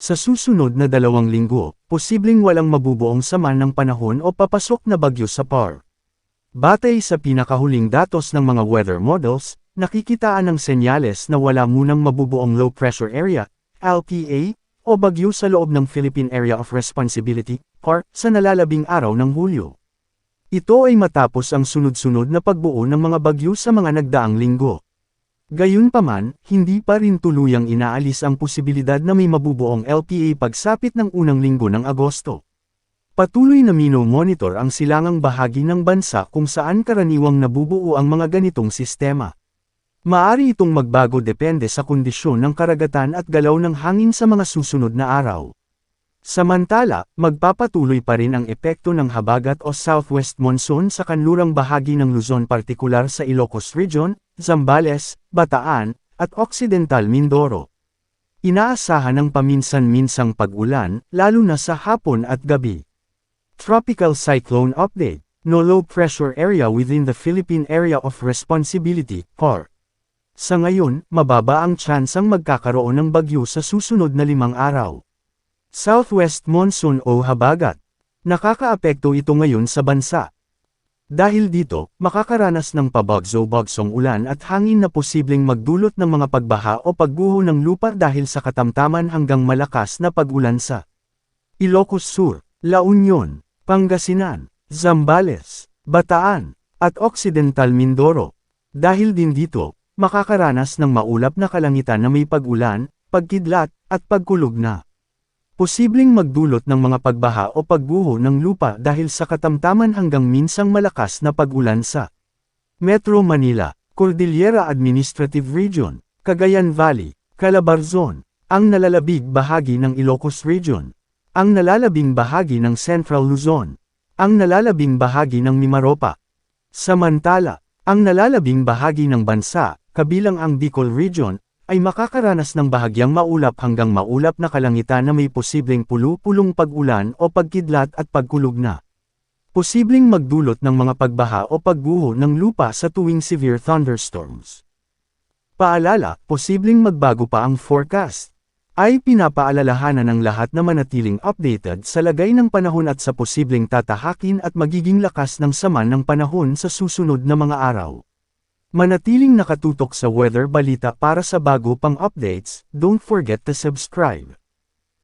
Sa susunod na 2 linggo, posibleng walang mabubuong sama ng panahon o papasok na bagyo sa PAR. Batay sa pinakahuling datos ng mga weather models, nakikitaan ng senyales na wala munang mabubuong low pressure area, LPA, o bagyo sa loob ng Philippine Area of Responsibility, PAR, sa nalalabing araw ng Hulyo. Ito ay matapos ang sunod-sunod na pagbuo ng mga bagyo sa mga nagdaang linggo. Gayunpaman, hindi pa rin tuluyang inaalis ang posibilidad na may mabubuong LPA pagsapit ng unang linggo ng Agosto. Patuloy na mino-monitor ang silangang bahagi ng bansa kung saan karaniwang nabubuo ang mga ganitong sistema. Maari itong magbago depende sa kondisyon ng karagatan at galaw ng hangin sa mga susunod na araw. Samantala, magpapatuloy pa rin ang epekto ng habagat o southwest monsoon sa kanlurang bahagi ng Luzon, partikular sa Ilocos Region, Zambales, Bataan, at Occidental Mindoro. Inaasahan ang paminsan-minsang pag-ulan, lalo na sa hapon at gabi. Tropical Cyclone Update. No low pressure area within the Philippine Area of Responsibility, PAR. Sa ngayon, mababa ang tsansang magkakaroon ng bagyo sa susunod na 5 araw. Southwest monsoon o habagat. Nakakaapekto ito ngayon sa bansa. Dahil dito, makakaranas ng pabagso-bagsong ulan at hangin na posibleng magdulot ng mga pagbaha o pagguho ng lupa dahil sa katamtaman hanggang malakas na pag-ulan sa Ilocos Sur, La Union, Pangasinan, Zambales, Bataan, at Occidental Mindoro. Dahil din dito, makakaranas ng maulap na kalangitan na may pag-ulan, pagkidlat, at pagkulog na. Posibleng magdulot ng mga pagbaha o pagguho ng lupa dahil sa katamtaman hanggang minsang malakas na pag-ulan sa Metro Manila, Cordillera Administrative Region, Cagayan Valley, Calabarzon, ang nalalabig bahagi ng Ilocos Region, ang nalalabing bahagi ng Central Luzon, ang nalalabing bahagi ng Mimaropa. Samantala, ang nalalabing bahagi ng bansa, kabilang ang Bicol Region, ay makakaranas ng bahagyang maulap hanggang maulap na kalangitan na may posibleng pulu-pulong pag-ulan o pagkidlat at pagkulog na. Posibleng magdulot ng mga pagbaha o pagguho ng lupa sa tuwing severe thunderstorms. Paalala, posibleng magbago pa ang forecast. Ay pinapaalalahanan ng lahat na manatiling updated sa lagay ng panahon at sa posibleng tatahakin at magiging lakas ng sama ng panahon sa susunod na mga araw. Manatiling nakatutok sa Weather Balita para sa bago pang updates. Don't forget to subscribe.